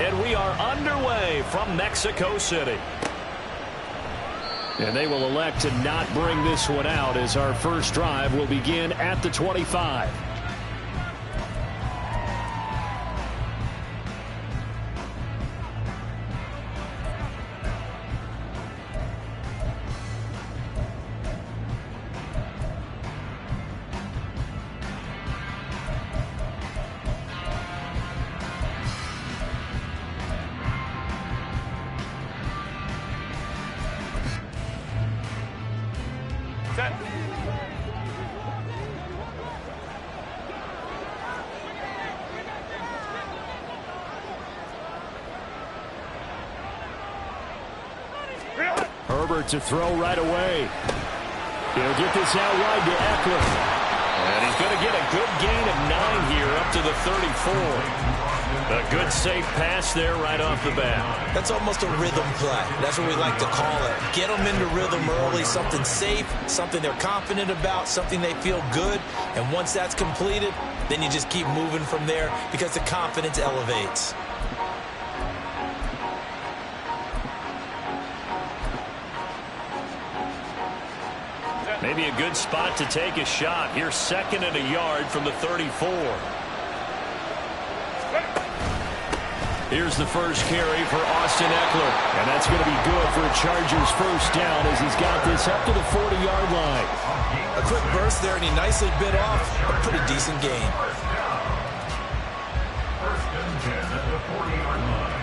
And we are underway from Mexico City. And they will elect to not bring this one out as our first drive will begin at the 25. Herbert to throw right away. He'll get this out wide to Eckler. And he's going to get a good gain of 9 here up to the 34. A good safe pass there right off the bat. That's almost a rhythm play. That's what we like to call it. Get them into rhythm early, something safe, something they're confident about, something they feel good. And once that's completed, then you just keep moving from there because the confidence elevates. Maybe a good spot to take a shot. Here's 2nd and a yard from the 34. Here's the first carry for Austin Eckler. And that's going to be good for a Chargers first down as he's got this up to the 40-yard line. A quick burst there, and he nicely bit off a pretty decent gain. First and 10 at the 40-yard line.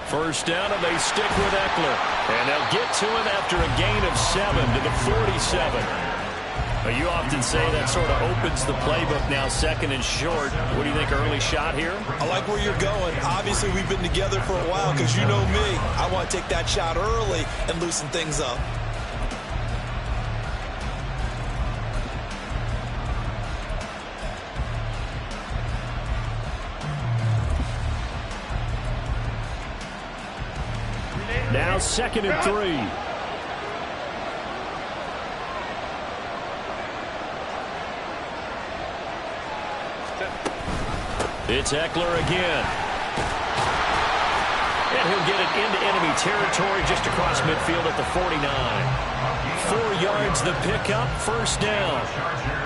First down, and they stick with Eckler. And they'll get to him after a gain of 7 to the 47. Now, you often say that sort of opens the playbook now, 2nd and short. What do you think, early shot here? I like where you're going. Obviously, we've been together for a while because you know me. I want to take that shot early and loosen things up. Now 2nd and 3. It's Eckler again. And he'll get it into enemy territory just across midfield at the 49. 4 yards the pickup, first down.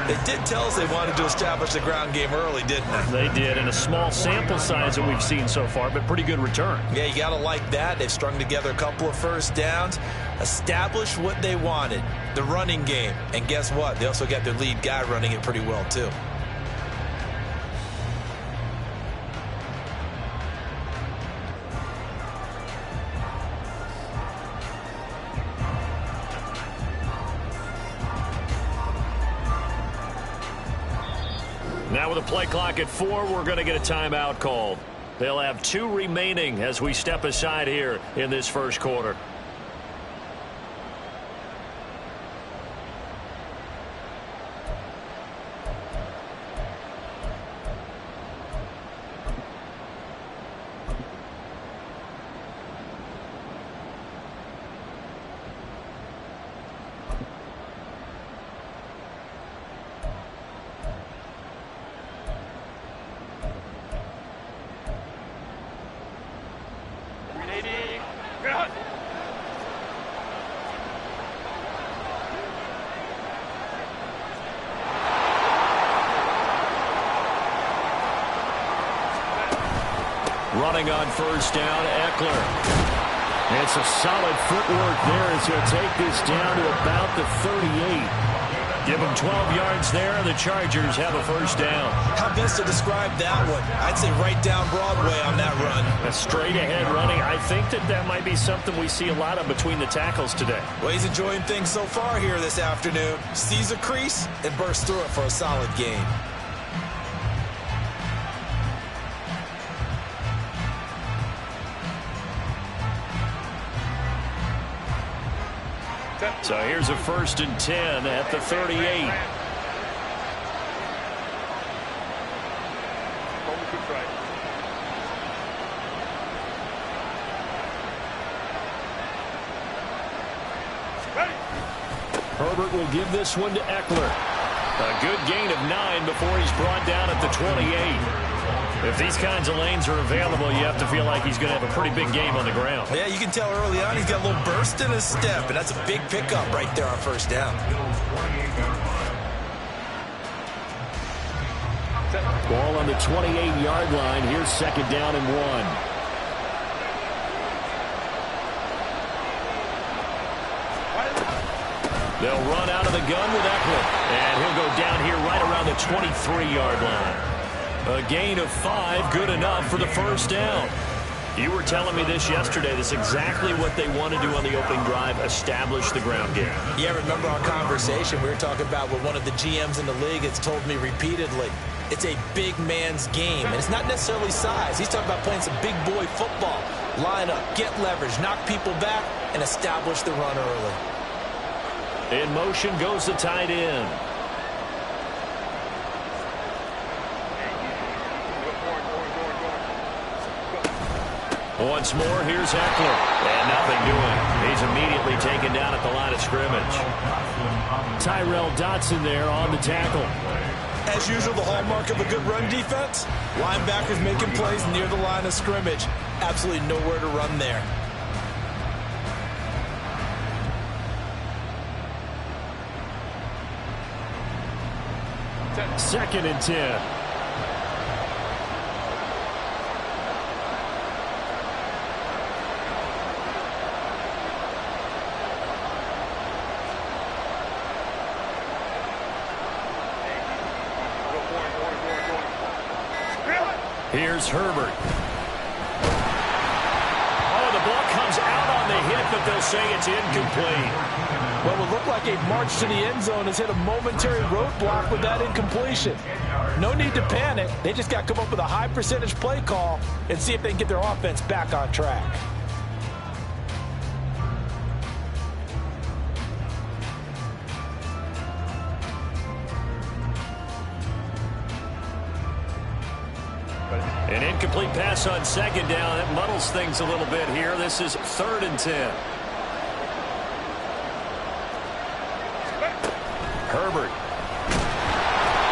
They did tell us they wanted to establish the ground game early, didn't they? They did, in a small sample size that we've seen so far, but pretty good return. Yeah, you got to like that. They've strung together a couple of first downs, established what they wanted, the running game. And guess what? They also got their lead guy running it pretty well, too. Now with a play clock at 4, we're going to get a timeout called. They'll have 2 remaining as we step aside here in this first quarter. Running on first down, Eckler. It's a solid footwork there as he'll take this down to about the 38. Give them 12 yards there, and the Chargers have a first down. How best to describe that one? I'd say right down Broadway on that run. A straight-ahead running. I think that might be something we see a lot of between the tackles today. Well, he's enjoying things so far here this afternoon. Sees a crease and bursts through it for a solid gain. So here's a 1st and 10 at the 38. Herbert will give this one to Eckler. A good gain of 9 before he's brought down at the 28. If these kinds of lanes are available, you have to feel like he's going to have a pretty big game on the ground. Yeah, you can tell early on he's got a little burst in his step, and that's a big pickup right there on first down. Ball on the 28-yard line. Here's 2nd down and 1. They'll run out of the gun with Eckler, and he'll go down here right around the 23-yard line. A gain of 5, good enough for the first down. You were telling me this yesterday. That's exactly what they want to do on the opening drive, establish the ground game. Yeah, remember our conversation? We were talking about what one of the GMs in the league has told me repeatedly. It's a big man's game, and it's not necessarily size. He's talking about playing some big boy football. Line up, get leverage, knock people back, and establish the run early. In motion goes the tight end. Once more, here's Eckler. And nothing doing. He's immediately taken down at the line of scrimmage. Tyrel Dotson there on the tackle. As usual, the hallmark of a good run defense, linebackers making plays near the line of scrimmage. Absolutely nowhere to run there. Second and 10. Here's Herbert. Oh, the ball comes out on the hit, but they'll say it's incomplete. Well, it would look like a march to the end zone has hit a momentary roadblock with that incompletion. No need to panic. They just got to come up with a high percentage play call and see if they can get their offense back on track. An incomplete pass on 2nd down. That muddles things a little bit here. This is 3rd and 10. Herbert.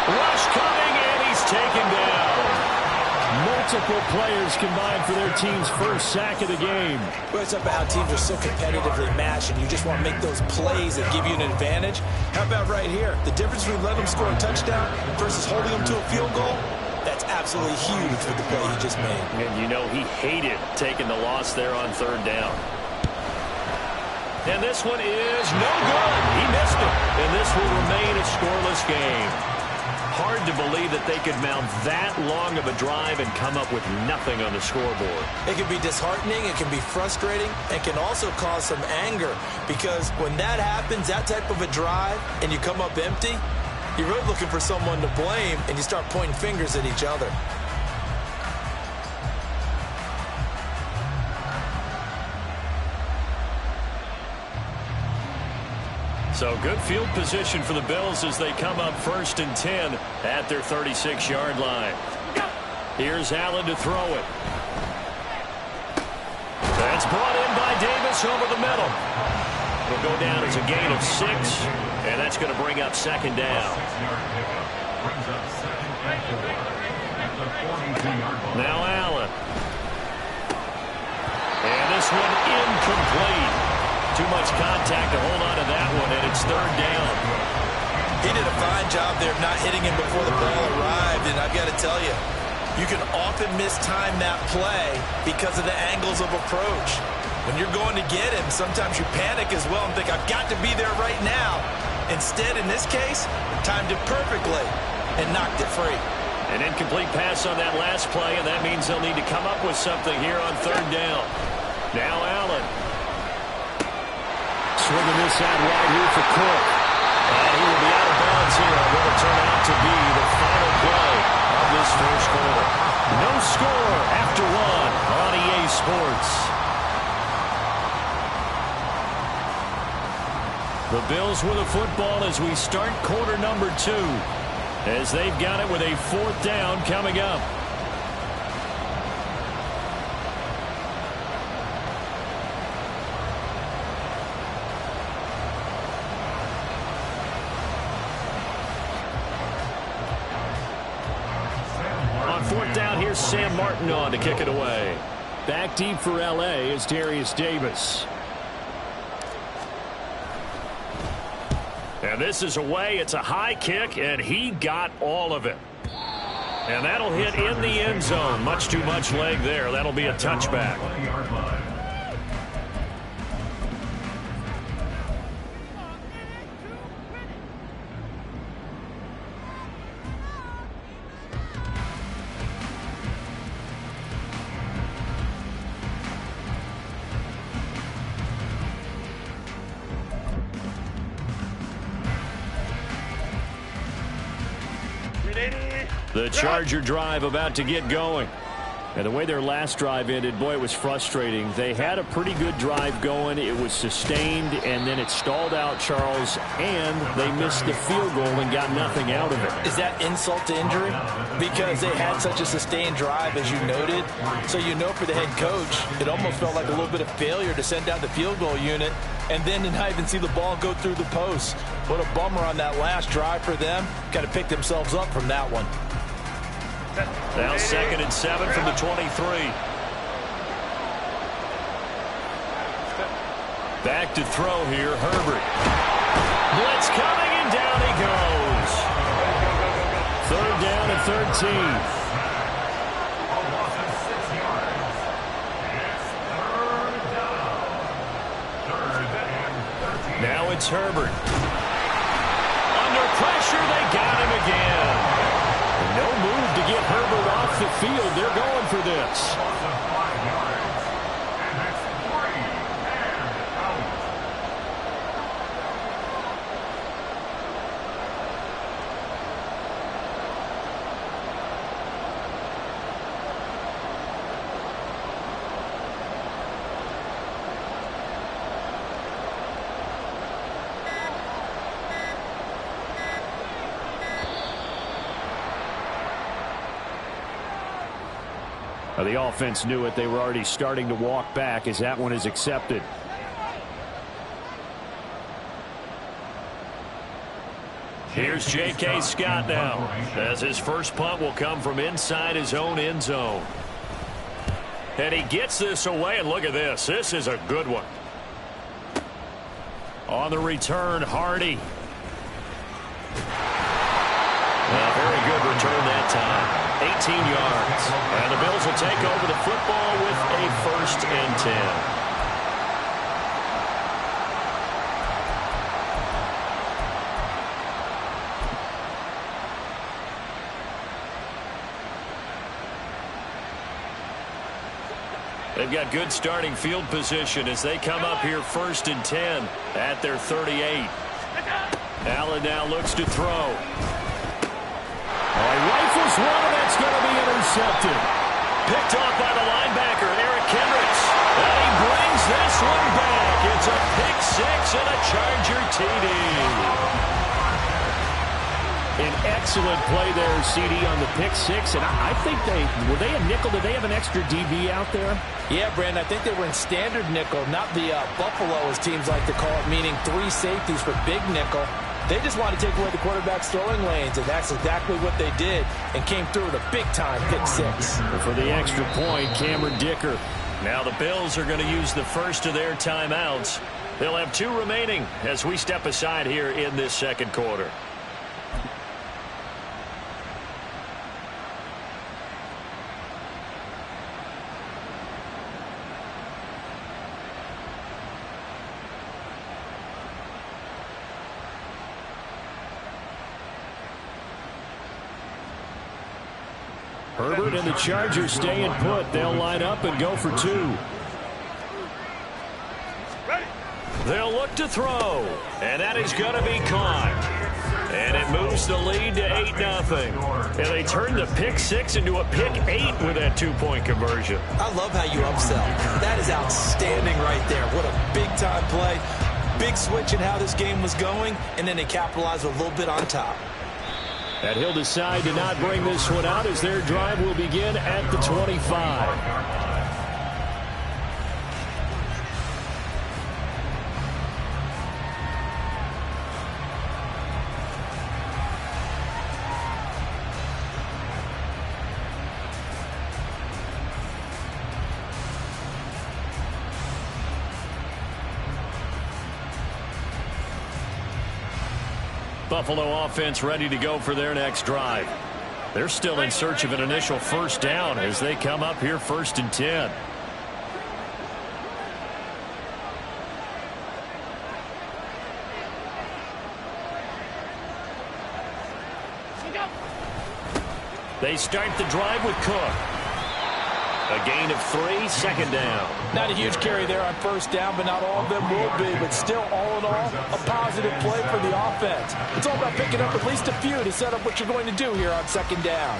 Rush coming, and he's taken down. Multiple players combined for their team's first sack of the game. Well, it's about how teams are so competitively matched, and you just want to make those plays that give you an advantage. How about right here? The difference between letting them score a touchdown versus holding them to a field goal, that's absolutely huge for the play he just made. And you know he hated taking the loss there on 3rd down. And this one is no good. He missed it. And this will remain a scoreless game. Hard to believe that they could mount that long of a drive and come up with nothing on the scoreboard. It can be disheartening, it can be frustrating, and can also cause some anger, because when that happens, that type of a drive, and you come up empty, you're really looking for someone to blame, and you start pointing fingers at each other. So good field position for the Bills as they come up 1st and 10 at their 36-yard line. Here's Allen to throw it. That's brought in by Davis over the middle. It'll go down as a gain of 6, and that's going to bring up 2nd down. Now Allen. And this one incomplete. Too much contact to hold on to that one, and it's 3rd down. He did a fine job there of not hitting him before the ball arrived, and I've got to tell you, you can often mistime that play because of the angles of approach. When you're going to get him, sometimes you panic as well and think, I've got to be there right now. Instead, in this case, timed it perfectly and knocked it free. An incomplete pass on that last play, and that means they'll need to come up with something here on third down. Now Allen. Swinging this out wide here for Cook. And he will be out of bounds here. What will turn out to be the final play of this first quarter. No score after one on EA Sports. The Bills with a football as we start quarter number 2. As they've got it with a fourth down coming up. On fourth down, here's Sam Martin on to kick it away. Back deep for L.A. is Darius Davis. And this is away. It's a high kick, and he got all of it. And that'll hit in the end zone. Much too much leg there. That'll be a touchback. The Charger drive about to get going. And the way their last drive ended, boy, it was frustrating. They had a pretty good drive going. It was sustained, and then it stalled out, Charles, and they missed the field goal and got nothing out of it. Is that insult to injury? Because they had such a sustained drive, as you noted. So you know for the head coach, it almost felt like a little bit of failure to send out the field goal unit and then to not even see the ball go through the post. What a bummer on that last drive for them. Got to pick themselves up from that one. Now 2nd and 7 from the 23. Back to throw here, Herbert. Blitz coming, and down he goes. Third down and 13. Now it's Herbert. Under pressure, they got him again. No move to get Herbert off the field. They're going for this. The offense knew it. They were already starting to walk back as that one is accepted. Here's J.K. Scott now, as his first punt will come from inside his own end zone. And he gets this away, and look at this. This is a good one. On the return, Hardy. A very good return that time. 18 yards. And the Bills will take over the football with a 1st and 10. They've got good starting field position as they come up here 1st and 10 at their 38. Allen now looks to throw. He rifles one, and that's going to be intercepted. Picked off by the linebacker, Eric Kendricks. And he brings this one back. It's a pick 6 and a Charger TD. An excellent play there, CD, on the pick 6. And I think were they a nickel? Did they have an extra DB out there? Yeah, Brandon, I think they were in standard nickel, not the Buffalo, as teams like to call it, meaning 3 safeties for big nickel. They just want to take away the quarterback's throwing lanes, and that's exactly what they did and came through with a big-time pick 6. And for the extra point, Cameron Dicker. Now the Bills are going to use the first of their timeouts. They'll have 2 remaining as we step aside here in this second quarter. Herbert and the Chargers staying put. They'll line up and go for 2. They'll look to throw, and that is going to be caught. And it moves the lead to 8-0. And they turned the pick 6 into a pick 8 with that 2-point conversion. I love how you upsell. That is outstanding right there. What a big-time play. Big switch in how this game was going, and then they capitalized a little bit on top. And he'll decide to not bring this one out as their drive will begin at the 25. Buffalo offense ready to go for their next drive. They're still in search of an initial first down as they come up here 1st and 10. They start the drive with Cook. A gain of 3, 2nd down. Not a huge carry there on 1st down, but not all of them will be. But still, all in all, a positive play for the offense. It's all about picking up at least a few to set up what you're going to do here on 2nd down.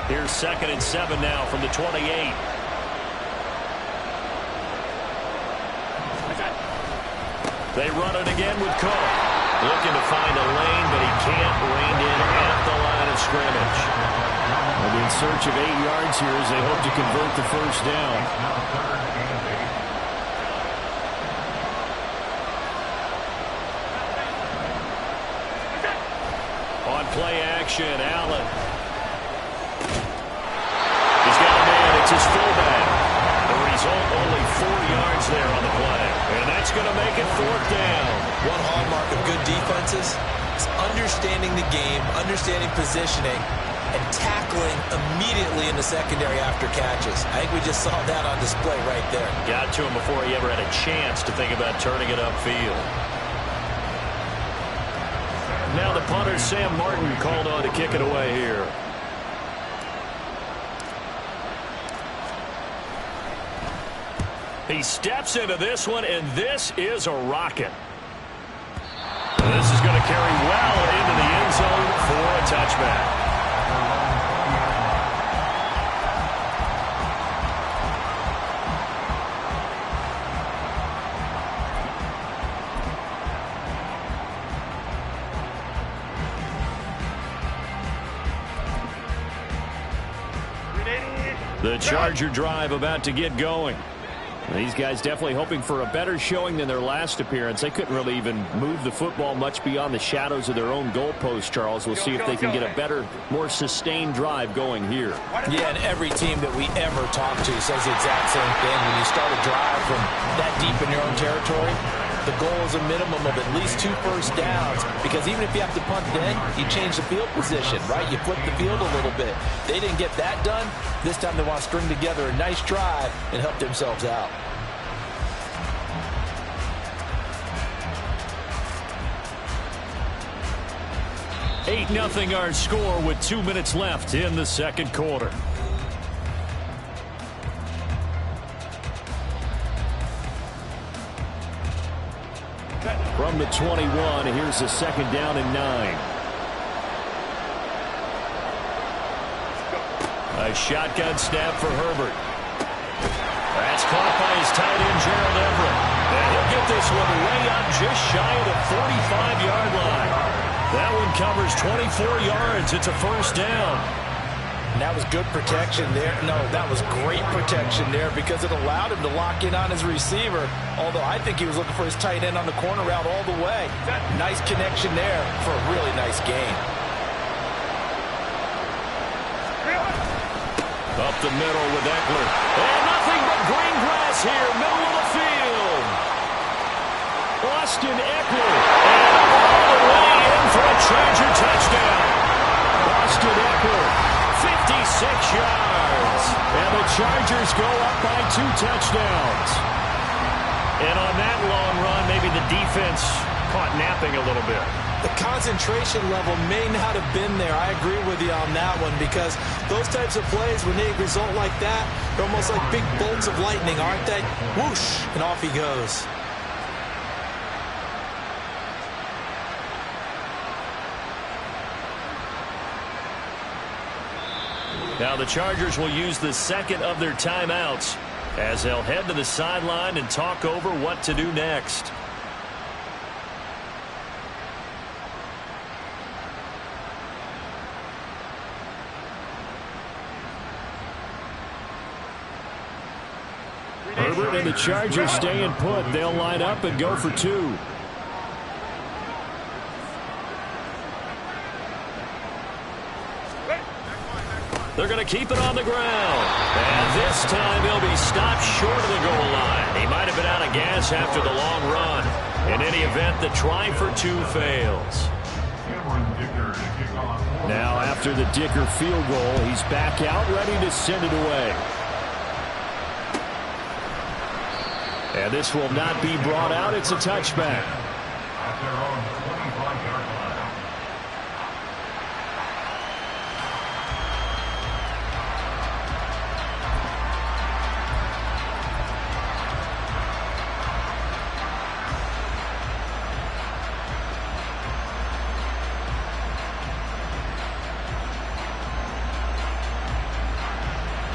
Here's 2nd and 7 now from the 28. They run it again with Cook. Looking to find a lane, but he can't. Reined in at the line of scrimmage. And in search of 8 yards here as they hope to convert the first down. On play action, Allen. He's got a man. It's his fullback. The result, only 4 yards there on the play. And that's going to make it 4th down. One hallmark of good defenses is understanding the game, understanding positioning, and tackling immediately in the secondary after catches. I think we just saw that on display right there. Got to him before he ever had a chance to think about turning it upfield. Now the punter, Sam Martin, called on to kick it away here. He steps into this one, and this is a rocket. This is going to carry well into the end zone for a touchback. The Charger drive about to get going. These guys definitely hoping for a better showing than their last appearance. They couldn't really even move the football much beyond the shadows of their own goalpost, Charles. We'll see if they can get a better, more sustained drive going here. Yeah, and every team that we ever talk to says the exact same thing. When you start a drive from that deep in your own territory, the goal is a minimum of at least 2 first downs, because even if you have to punt then, you change the field position, right? You flip the field a little bit. They didn't get that done. This time they want to string together a nice drive and help themselves out. Eight 8-0 our score with 2 minutes left in the second quarter. From the 21, here's a 2nd down and 9. A shotgun snap for Herbert. That's caught by his tight end, Gerald Everett. And he'll get this one way up just shy of the 45-yard line. That one covers 24 yards. It's a first down. And that was good protection there. No, that was great protection there because it allowed him to lock in on his receiver. Although I think he was looking for his tight end on the corner route all the way. Nice connection there for a really nice gain. Up the middle with Eckler. And nothing but green grass here, middle of the field. Austin Eckler. And all the way in for a Charger touchdown. Austin Eckler, 56 yards. And the Chargers go up by 2 touchdowns. And on that long run, maybe the defense caught napping a little bit. The concentration level may not have been there. I agree with you on that one, because those types of plays, when they result like that, they're almost like big bolts of lightning, aren't they? Whoosh, and off he goes. Now the Chargers will use the second of their timeouts as they'll head to the sideline and talk over what to do next. Herbert and the Chargers staying put. They'll line up and go for two. They're going to keep it on the ground. And this time he'll be stopped short of the goal line. He might have been out of gas after the long run. In any event, the try for two fails. Now after the Dicker field goal, he's back out ready to send it away. And this will not be brought out. It's a touchback. At their own 25-yard line.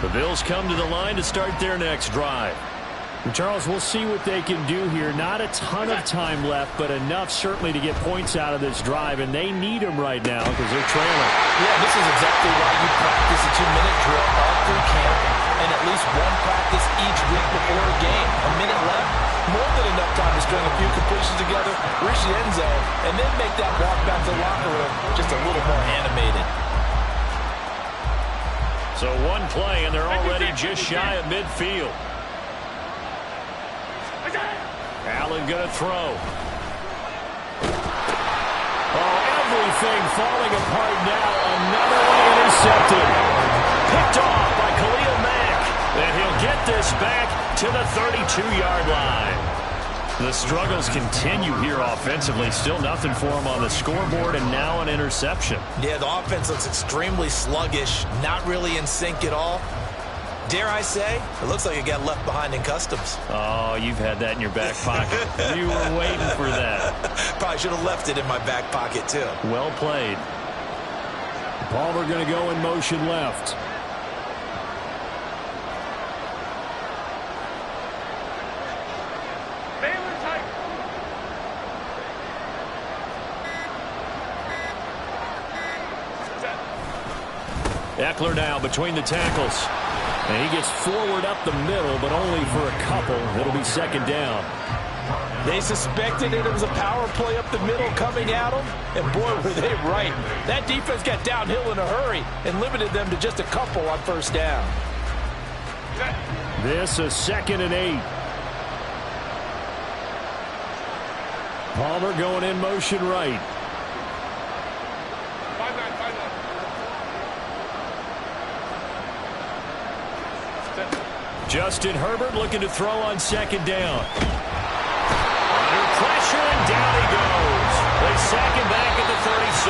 The Bills come to the line to start their next drive. Charles, we'll see what they can do here. Not a ton of time left, but enough certainly to get points out of this drive, and they need them right now because they're trailing. Yeah, this is exactly why you practice a 2-minute drill all through camp and at least one practice each week before a game. A minute left, more than enough time to string a few completions together, reach the end zone, and then make that walk back to the locker room just a little more animated. So one play, and they're already just shy of midfield. Allen going to throw. Oh, everything falling apart now. Another one intercepted. Picked off by Khalil Mack. And he'll get this back to the 32-yard line. The struggles continue here offensively. Still nothing for him on the scoreboard, and now an interception. Yeah, the offense looks extremely sluggish, not really in sync at all. Dare I say, it looks like it got left behind in customs. Oh, you've had that in your back pocket. You were waiting for that. Probably should have left it in my back pocket, too. Well played. Palmer going to go in motion left. Eckler now between the tackles. And he gets forward up the middle, but only for a couple. It'll be second down. They suspected it was a power play up the middle coming at them, and boy, were they right. That defense got downhill in a hurry and limited them to just a couple on first down. This a 2nd and 8. Palmer going in motion right. Justin Herbert looking to throw on second down. Under pressure, and down he goes. They sack him back at the 36.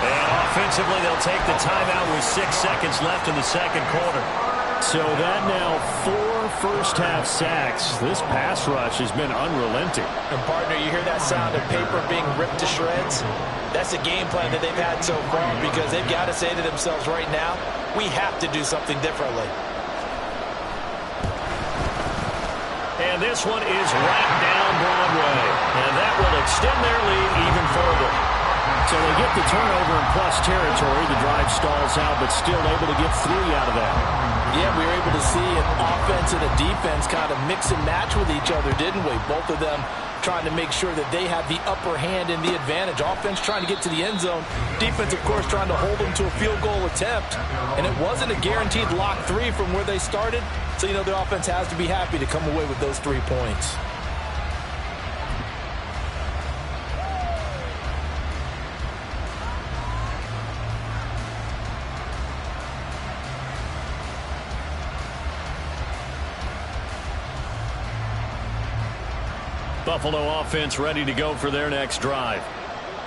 And offensively, they'll take the timeout with 6 seconds left in the second quarter. So that now 4 first-half sacks. This pass rush has been unrelenting. And partner, you hear that sound of paper being ripped to shreds? That's the game plan that they've had so far, because they've got to say to themselves right now, we have to do something differently. And this one is right down Broadway. And that will extend their lead even further. So they get the turnover in plus territory. The drive stalls out, but still able to get 3 out of that. Yeah, we were able to see an offense and a defense kind of mix and match with each other, didn't we? Both of them trying to make sure that they have the upper hand and the advantage. Offense trying to get to the end zone. Defense, of course, trying to hold them to a field goal attempt. And it wasn't a guaranteed lock 3 from where they started. So, you know, the offense has to be happy to come away with those 3 points. Buffalo offense ready to go for their next drive.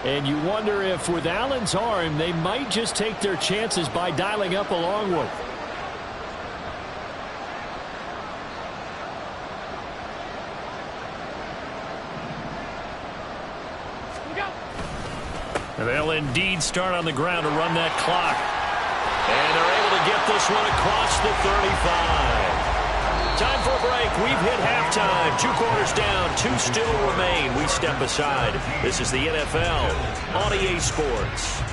And you wonder if with Allen's arm, they might just take their chances by dialing up a long one. They'll indeed start on the ground to run that clock. And they're able to get this one across the 35. Time for a break. We've hit halftime. 2 quarters down. 2 still remain. We step aside. This is the NFL on EA Sports.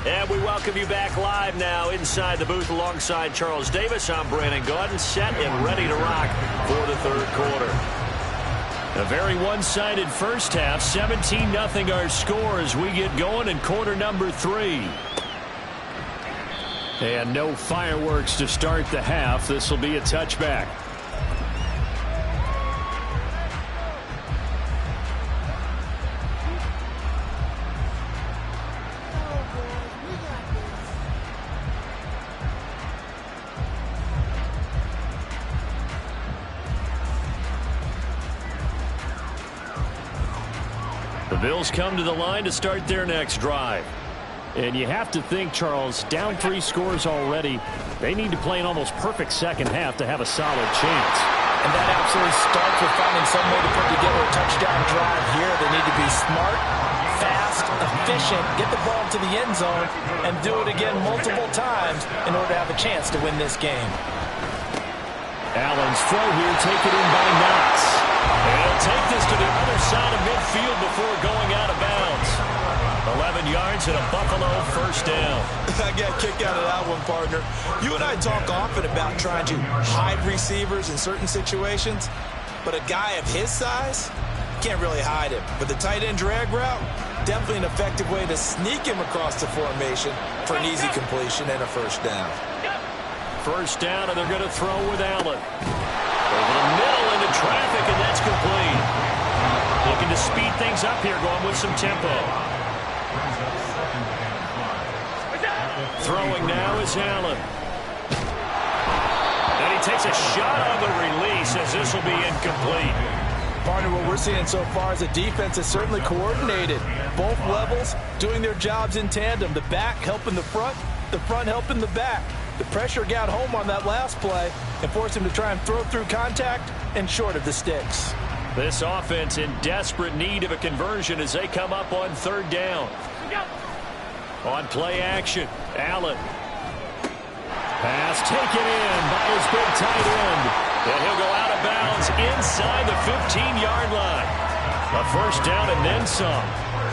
And we welcome you back live now inside the booth alongside Charles Davis. I'm Brandon Gaudin, set and ready to rock for the third quarter. A very one-sided first half, 17-0 our score as we get going in quarter number 3. And no fireworks to start the half. This will be a touchback. The Bills come to the line to start their next drive. And you have to think, Charles, down 3 scores already. They need to play an almost perfect second half to have a solid chance. And that absolutely starts with finding some way to put together a touchdown drive here. They need to be smart, fast, efficient, get the ball to the end zone, and do it again multiple times in order to have a chance to win this game. Allen's throw here taken in by Knox. And he'll take this to the other side of midfield before going out of bounds. 11 yards and a Buffalo first down. I got a kick out of that one, partner. You and I talk often about trying to hide receivers in certain situations, but a guy of his size can't really hide him. But the tight end drag route, definitely an effective way to sneak him across the formation for an easy completion and a first down. First down, and they're going to throw with Allen. Over the middle into traffic, and that's complete. Looking to speed things up here, going with some tempo. Throwing now is Allen. And he takes a shot on the release as this will be incomplete. Partner, what we're seeing so far is a defense is certainly coordinated. Both levels doing their jobs in tandem. The back helping the front helping the back. The pressure got home on that last play and forced him to try and throw through contact and short of the sticks. This offense in desperate need of a conversion as they come up on third down. On play action, Allen. Pass taken in by his big tight end. And he'll go out of bounds inside the 15-yard line. A first down and then some.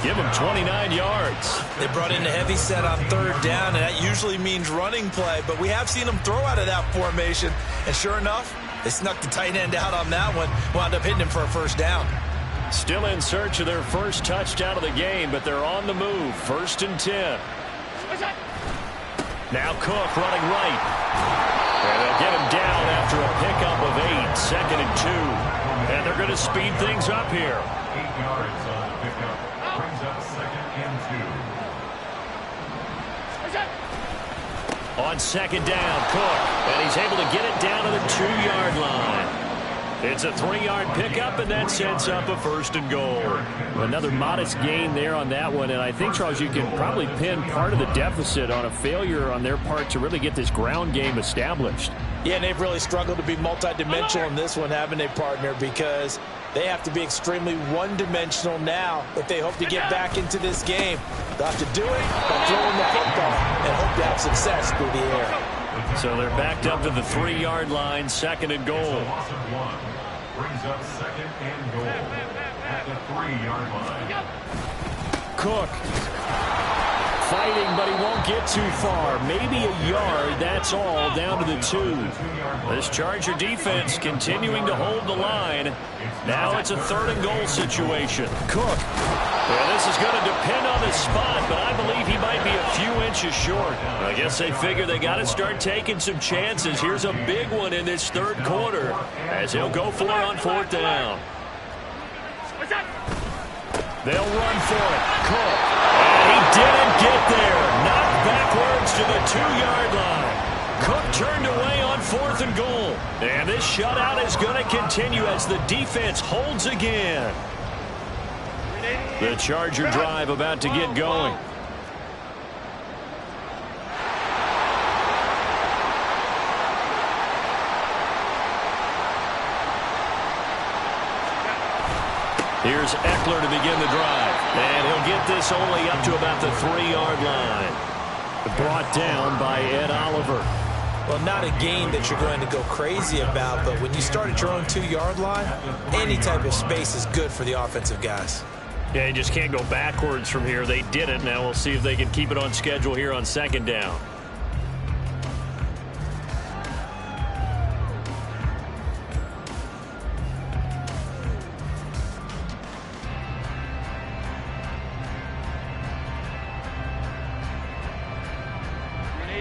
Give him 29 yards. They brought in a heavy set on third down, and that usually means running play. But we have seen them throw out of that formation. And sure enough, they snuck the tight end out on that one. Wound up hitting him for a first down. Still in search of their first touchdown of the game, but they're on the move. 1st and 10. Now Cook running right. And they'll get him down after a pickup of 8. 2nd and 2. And they're going to speed things up here. 8 yards on the pickup. Brings up 2nd and 2. On 2nd down, Cook. And he's able to get it down to the 2-yard line. It's a 3-yard pickup, and that sets up a 1st and goal. Another modest gain there on that one, and I think, Charles, you can probably pin part of the deficit on a failure on their part to really get this ground game established. Yeah, and they've really struggled to be multidimensional in this one, haven't they, partner? Because they have to be extremely one-dimensional now if they hope to get back into this game. They'll have to do it by throwing the football and hope to have success through the air. So they're backed up to the 3-yard line, 2nd and goal. Brings up 2nd and goal at the 3-yard line. Cook fighting, but he won't get too far. Maybe a yard, that's all, down to the 2. This Charger defense continuing to hold the line. Now it's a 3rd and goal situation. Cook. Well, this is going to depend on the spot, but I believe he might be a few inches short. I guess they figure they got to start taking some chances. Here's a big one in this third quarter as he'll go for it on 4th down. They'll run for it. Cook. And he didn't get there. Knocked backwards to the 2-yard line. Cook turned away on 4th and goal. And this shutout is going to continue as the defense holds again. The Charger drive about to get going. Here's Eckler to begin the drive. And he'll get this only up to about the 3-yard line. Brought down by Ed Oliver. Well, not a game that you're going to go crazy about, but when you start at your own 2-yard line, any type of space is good for the offensive guys. Yeah, you just can't go backwards from here. They did it. Now we'll see if they can keep it on schedule here on 2nd down.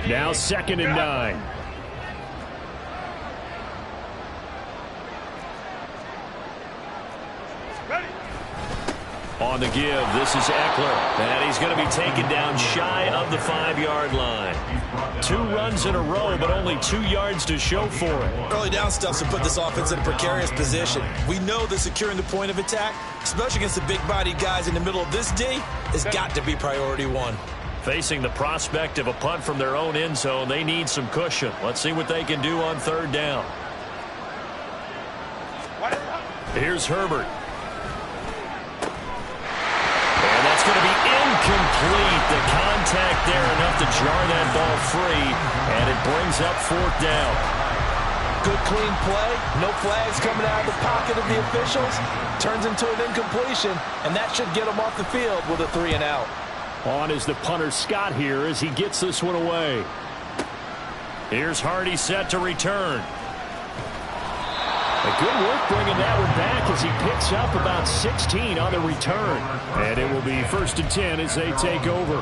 Now 2nd and 9. On the give, this is Eckler. And he's going to be taken down shy of the 5-yard line. 2 runs in a row, but only 2 yards to show for it. Early down stuff to put this offense in a precarious position. We know that securing the point of attack, especially against the big-bodied guys in the middle of this D, has got to be priority 1. Facing the prospect of a punt from their own end zone, they need some cushion. Let's see what they can do on 3rd down. Here's Herbert. And that's going to be incomplete. The contact there enough to jar that ball free, and it brings up 4th down. Good clean play. No flags coming out of the pocket of the officials. Turns into an incompletion, and that should get them off the field with a 3-and-out. On is the punter Scott here as he gets this one away. Here's Hardy set to return. A good work bringing that one back as he picks up about 16 on the return. And it will be 1st and 10 as they take over.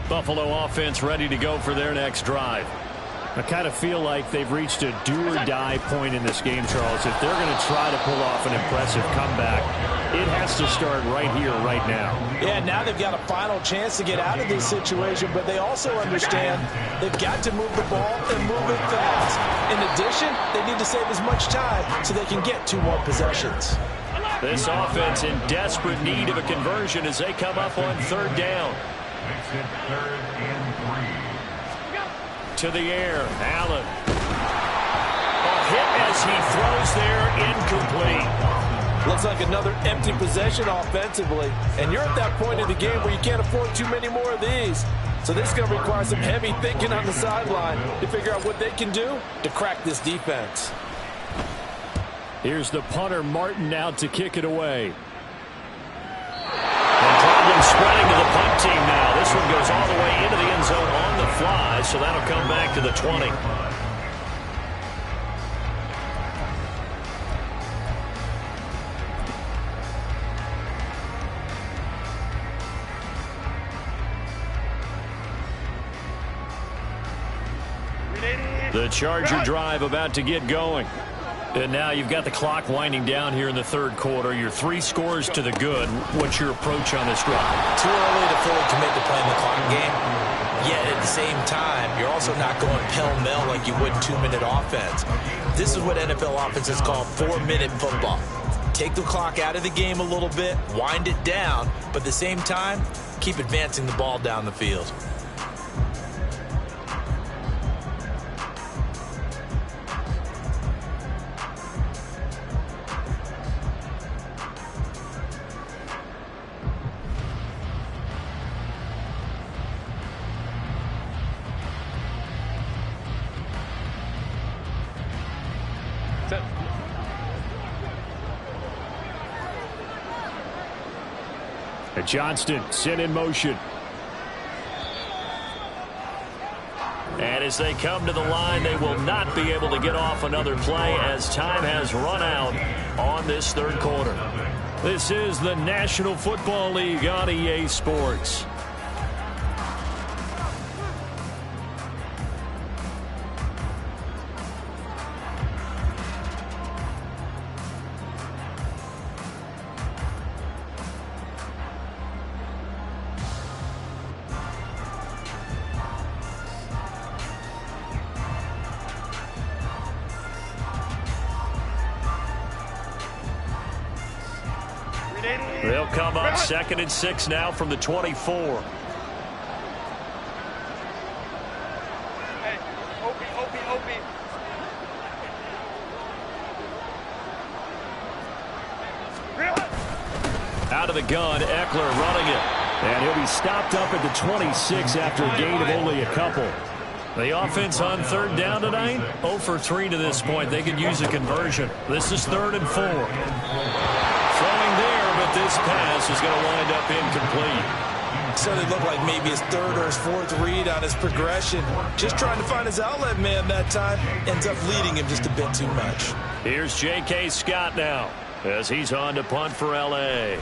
Buffalo offense ready to go for their next drive. I kind of feel like they've reached a do-or-die point in this game, Charles. If they're going to try to pull off an impressive comeback, it has to start right here, right now. Yeah, now they've got a final chance to get out of this situation, but they also understand they've got to move the ball and move it fast. In addition, they need to save as much time so they can get 2 more possessions. This offense in desperate need of a conversion as they come up on 3rd down. Makes it 3rd and 3. To the air, Allen. A hit as he throws there, incomplete. Looks like another empty possession offensively, and you're at that point in the game where you can't afford too many more of these. So this is going to require some heavy thinking on the sideline to figure out what they can do to crack this defense. Here's the punter Martin out to kick it away. And problems spreading to the punt team now. This one goes all the way into the end zone on the fly, so that'll come back to the 20. The Charger drive about to get going. And now you've got the clock winding down here in the 3rd quarter. You're 3 scores to the good. What's your approach on this drive? Too early to fully commit to playing the clock game. Yet at the same time, you're also not going pell-mell like you would 2-minute offense. This is what NFL offenses call 4-minute football. Take the clock out of the game a little bit, wind it down, but at the same time, keep advancing the ball down the field. And Johnston sent in motion. And as they come to the line, they will not be able to get off another play as time has run out on this third quarter. This is the National Football League on EA Sports. They'll come up 2nd and 6 now from the 24. Hey, Opie. Out of the gun, Eckler running it. And he'll be stopped up at the 26 after a gain of only a couple. The offense on 3rd down tonight, 0 for 3 to this point. They could use a conversion. This is 3rd and 4. Throwing there, but this pass is going to wind up incomplete. Certainly looked like maybe his 3rd or his 4th read on his progression. Just trying to find his outlet man that time. Ends up leading him just a bit too much. Here's J.K. Scott now as he's on to punt for L.A.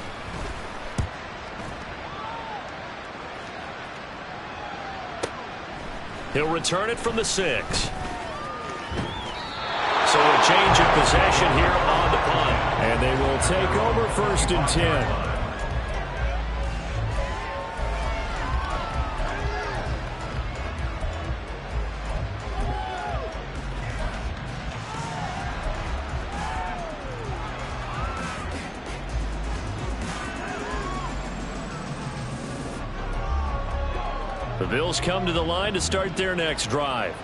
He'll return it from the 6. So a change of possession here on the punt. And they will take over 1st and 10. The Bills come to the line to start their next drive.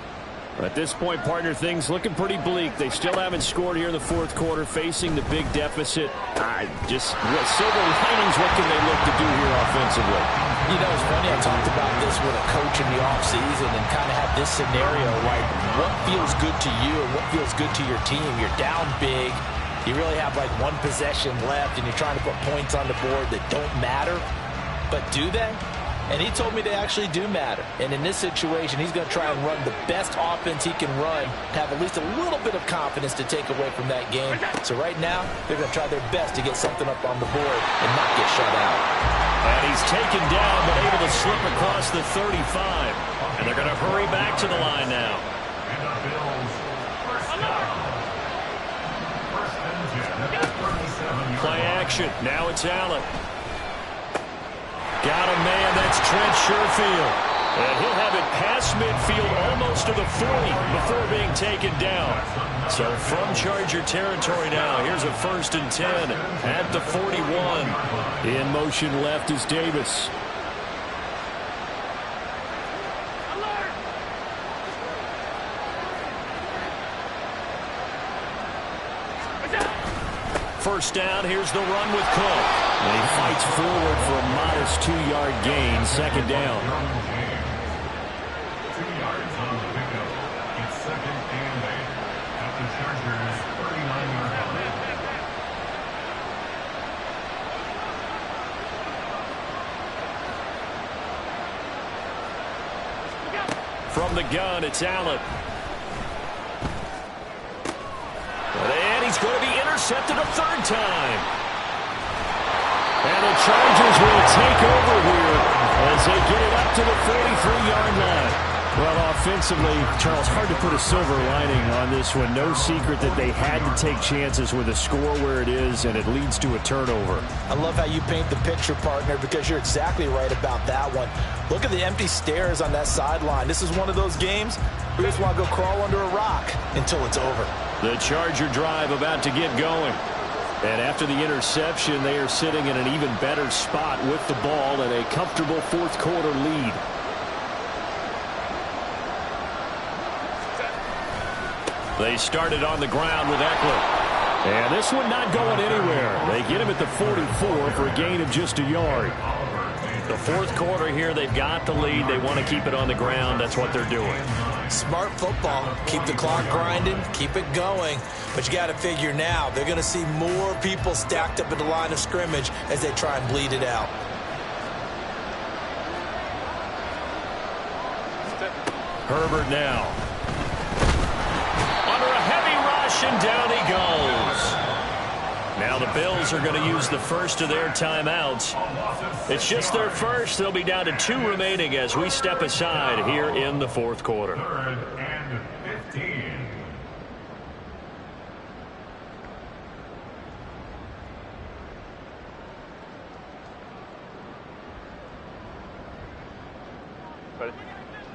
At this point, partner, things looking pretty bleak. They still haven't scored here in the 4th quarter, facing the big deficit. Silver linings, what can they look to do here offensively? You know, it's funny, I talked about this with a coach in the offseason and kind of had this scenario, like what feels good to you and what feels good to your team. You're down big. You really have like 1 possession left, and you're trying to put points on the board that don't matter. But do they? And he told me they actually do matter. And in this situation, he's going to try and run the best offense he can run to have at least a little bit of confidence to take away from that game. So right now, they're going to try their best to get something up on the board and not get shut out. And he's taken down, but able to slip across the 35. And they're going to hurry back to the line now. And the Bills first down. 1st and 10 at the 37-yard Play action. Now it's Allen. Got a man, that's Trent Sherfield. And he'll have it past midfield almost to the 40 before being taken down. So from Charger territory now, here's a 1st and 10 at the 41. In motion left is Davis. First down, here's the run with Cook. And he fights forward for a modest 2-yard gain, 2nd down. 2 yards on the pickup. It's 2nd and 8 at the Chargers' 39-yard line. From the gun, it's Allen. And he's going to be intercepted a 3rd time. And the Chargers will take over here as they get it up to the 43-yard line. Well, offensively, Charles, hard to put a silver lining on this one. No secret that they had to take chances with a score where it is, and it leads to a turnover. I love how you paint the picture, partner, because you're exactly right about that one. Look at the empty stares on that sideline. This is one of those games where you just want to go crawl under a rock until it's over. The Charger drive about to get going. And after the interception, they are sitting in an even better spot with the ball and a comfortable 4th quarter lead. They started on the ground with Eckler. And this one not going anywhere. They get him at the 44 for a gain of just a yard. The 4th quarter here, they've got the lead. They want to keep it on the ground. That's what they're doing. Smart football. Keep the clock grinding. Keep it going. But you got to figure now, they're going to see more people stacked up at the line of scrimmage as they try and bleed it out. Herbert now. Under a heavy rush, and down he goes. Now the Bills are going to use the first of their timeouts. It's just their first. They'll be down to 2 remaining as we step aside here in the fourth quarter. 3rd and 15.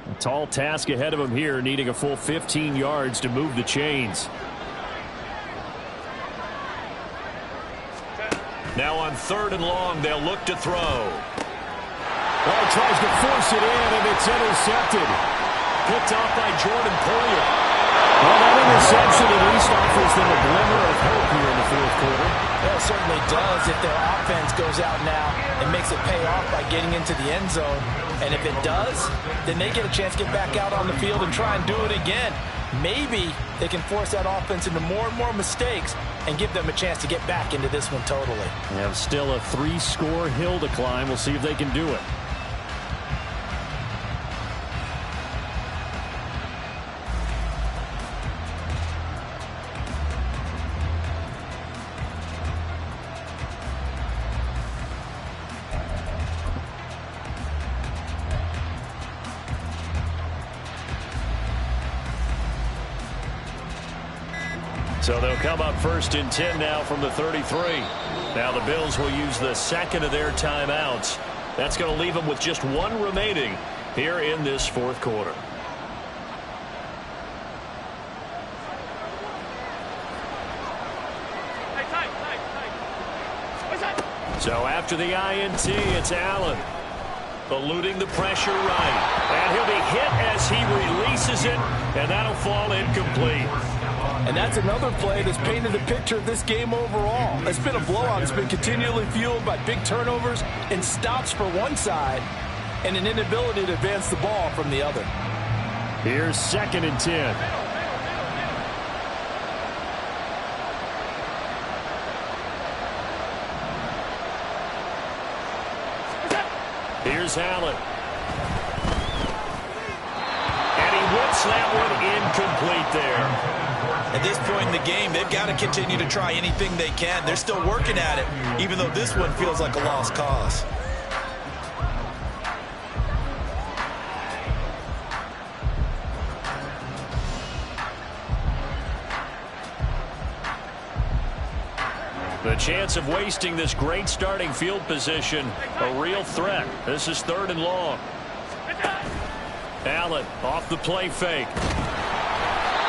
A tall task ahead of him here, needing a full 15 yards to move the chains. Now on 3rd and long, they'll look to throw. Well, tries to force it in, and it's intercepted. Picked off by Jordan Poyer. Well, that interception at least offers them a glimmer of hope here in the fourth quarter. Well, it certainly does if their offense goes out now and makes it pay off by getting into the end zone. And if it does, then they get a chance to get back out on the field and try and do it again. Maybe they can force that offense into more and more mistakes and give them a chance to get back into this one totally. They have still a 3-score hill to climb. We'll see if they can do it. So they'll come up 1st and 10 now from the 33. Now the Bills will use the second of their timeouts. That's going to leave them with just 1 remaining here in this fourth quarter. So after the INT, it's Allen. Eluding the pressure right. And he'll be hit as he releases it, and that'll fall incomplete. And that's another play that's painted a picture of this game overall. It's been a blowout. It's been continually fueled by big turnovers and stops for one side and an inability to advance the ball from the other. Here's 2nd and 10. Here's Allen. And he whips that one incomplete there. At this point in the game, they've got to continue to try anything they can. They're still working at it, even though this one feels like a lost cause. The chance of wasting this great starting field position, a real threat. This is 3rd and long. Allen off the play fake.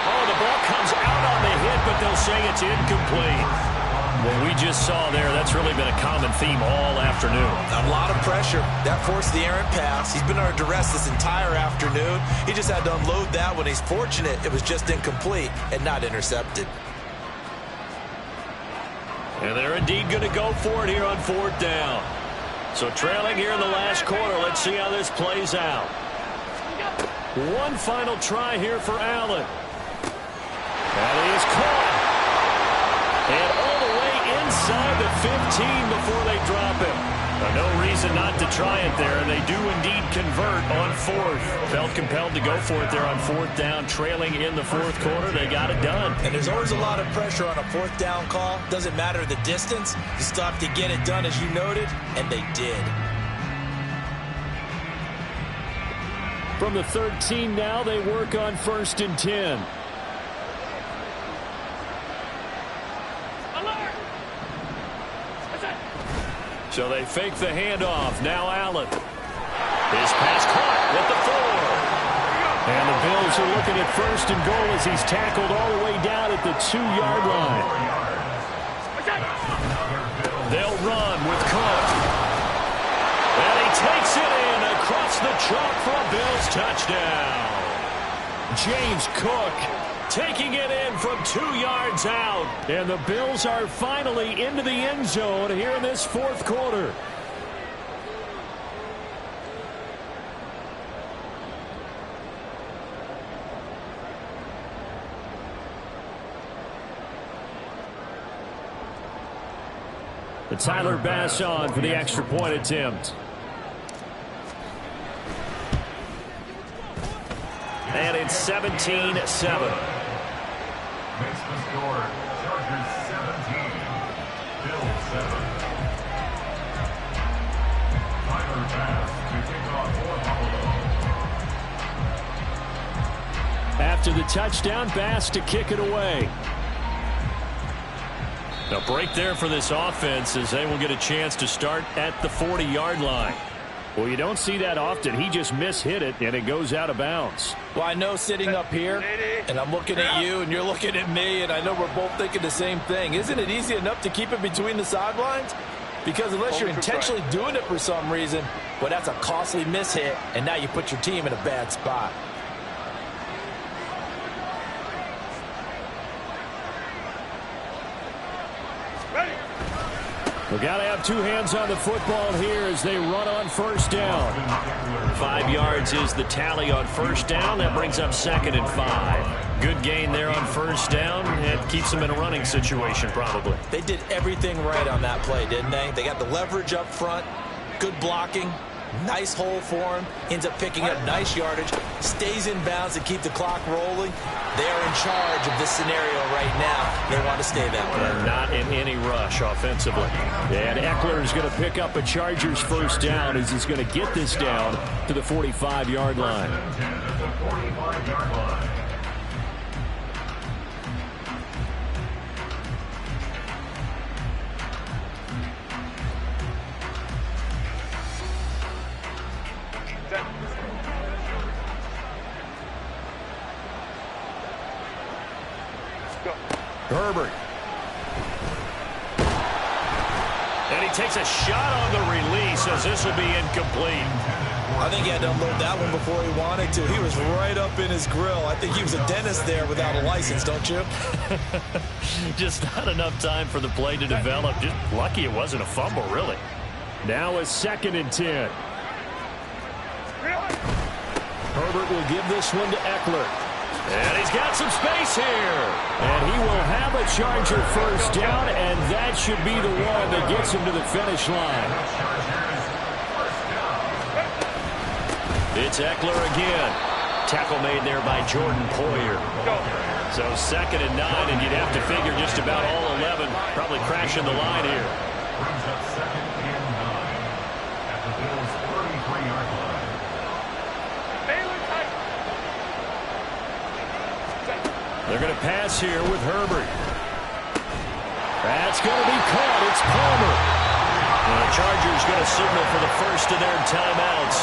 Oh, the ball comes out on the hit, but they'll say it's incomplete. What we just saw there, that's really been a common theme all afternoon. A lot of pressure. That forced the errant pass. He's been under duress this entire afternoon. He just had to unload that when he's fortunate it was just incomplete and not intercepted. And they're indeed going to go for it here on 4th down. So trailing here in the last quarter, let's see how this plays out. One final try here for Allen. And he is caught. And all the way inside the 15 before they drop him. No reason not to try it there, and they do indeed convert on 4th. Felt compelled to go for it there on 4th down, trailing in the 4th quarter. They got it done. And there's always a lot of pressure on a 4th down call. Doesn't matter the distance. You still have to get it done, as you noted, and they did. From the 13 now, they work on 1st and 10. So they fake the handoff. Now Allen. His pass caught at the 4. And the Bills are looking at 1st and goal as he's tackled all the way down at the 2-yard line. They'll run with Cook. And he takes it in across the chalk for a Bills touchdown. James Cook taking it in from 2 yards out. And the Bills are finally into the end zone here in this 4th quarter. The Tyler Bass on for the extra point attempt. And it's 17-7. Makes the score Chargers 17, Bills 7. Tyler Bass to kick off for Buffalo. After the touchdown, Bass to kick it away. A break there for this offense as they will get a chance to start at the 40-yard line. Well, you don't see that often. He just mishit it, and it goes out of bounds. Well, I know sitting up here, and I'm looking at you, and you're looking at me, and I know we're both thinking the same thing. Isn't it easy enough to keep it between the sidelines? Because unless you're intentionally doing it for some reason, well, that's a costly mishit, and now you put your team in a bad spot. We've got to have two hands on the football here as they run on first down. 5 yards is the tally on first down. That brings up 2nd and 5. Good gain there on first down. It keeps them in a running situation probably. They did everything right on that play, didn't they? They got the leverage up front, good blocking, nice hole for him, ends up picking up nice yardage, stays in bounds to keep the clock rolling. They are in charge of this scenario right now. They want to stay that way. Not in any rush offensively. And Eckler is going to pick up a Chargers first down as he's going to get this down to the 45-yard line. Herbert. And he takes a shot on the release as this will be incomplete. I think he had to unload that one before he wanted to. He was right up in his grill. I think he was a dentist there without a license, don't you? Just not enough time for the play to develop. Just lucky it wasn't a fumble, really. Now a 2nd and 10. Herbert will give this one to Eckler. And he's got some space here. And he will have a Charger first down, and that should be the one that gets him to the finish line. It's Eckler again. Tackle made there by Jordan Poyer. So 2nd and 9, and you'd have to figure just about all 11 probably crashing the line here. Brings up 2nd and 9 at the Bills' 33-yard line. They're going to pass here with Herbert. That's going to be caught. It's Palmer. And the Chargers going to signal for the first of their timeouts.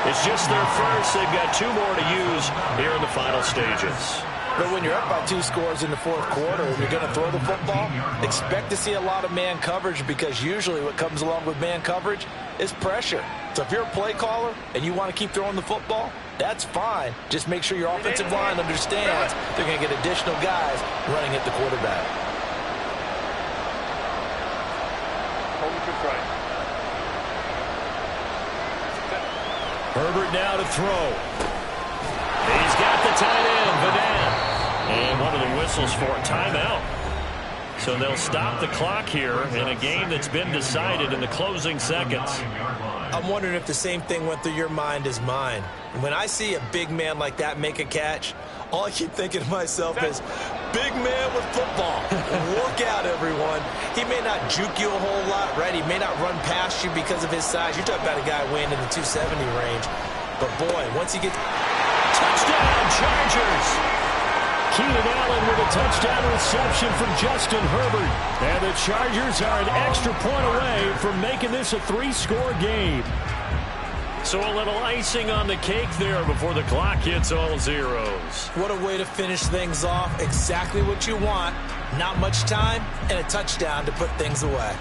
It's just their first. They've got 2 more to use here in the final stages. But when you're up by 2 scores in the 4th quarter and you're going to throw the football, expect to see a lot of man coverage because usually what comes along with man coverage is pressure. So if you're a play caller and you want to keep throwing the football, that's fine. Just make sure your offensive line understands they're going to get additional guys running at the quarterback. Herbert now to throw. He's got the tight end, Vanette. And one of the whistles for a timeout. So they'll stop the clock here in a game that's been decided in the closing seconds. I'm wondering if the same thing went through your mind as mine. When I see a big man like that make a catch, all I keep thinking to myself is, big man with football. Look out, everyone. He may not juke you a whole lot, right? He may not run past you because of his size. You're talking about a guy weighing in the 270 range. But, boy, once he gets... Touchdown, Chargers! Keenan Allen with a touchdown reception from Justin Herbert. And the Chargers are an extra point away from making this a 3-score game. So a little icing on the cake there before the clock hits all zeros. What a way to finish things off. Exactly what you want. Not much time and a touchdown to put things away.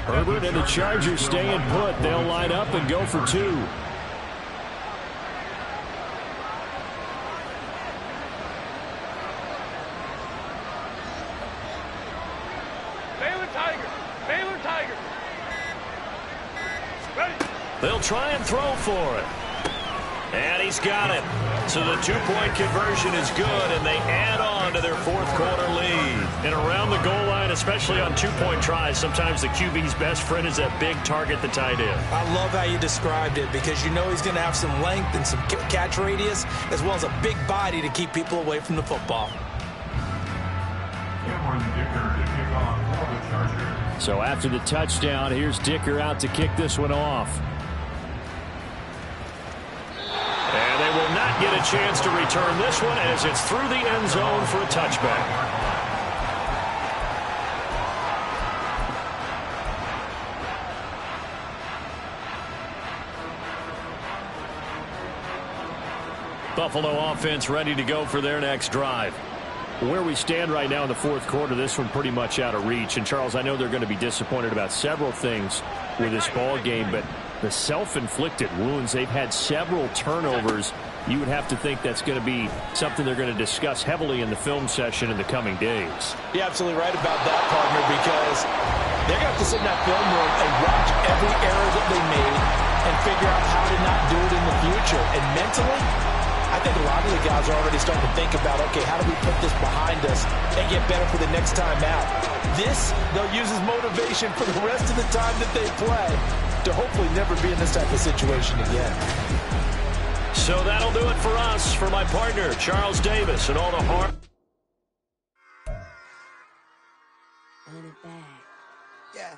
Herbert and the Chargers staying put. They'll line up and go for 2. They'll try and throw for it. And he's got it. So the 2-point conversion is good, and they add on to their 4th quarter lead. And around the goal line, especially on two-point tries, sometimes the QB's best friend is that big target, the tight end. I love how you described it because you know he's going to have some length and some catch radius as well as a big body to keep people away from the football. Cameron Dicker to kick off for the Chargers. So after the touchdown, here's Dicker out to kick this one off. And they will not get a chance to return this one as it's through the end zone for a touchback. Buffalo offense ready to go for their next drive. Where we stand right now in the fourth quarter, this one pretty much out of reach. And, Charles, I know they're going to be disappointed about several things with this ball game, but the self-inflicted wounds, they've had several turnovers. You would have to think that's going to be something they're going to discuss heavily in the film session in the coming days. You're absolutely right about that, partner, because they're going to have to sit in that film room and watch every error that they made and figure out how to not do it in the future. And mentally, I think a lot of the guys are already starting to think about, okay, how do we put this behind us and get better for the next time out? This, they'll use as motivation for the rest of the time that they play to hopefully never be in this type of situation again. So that'll do it for us. For my partner, Charles Davis, and all the hard... On it back. Yeah.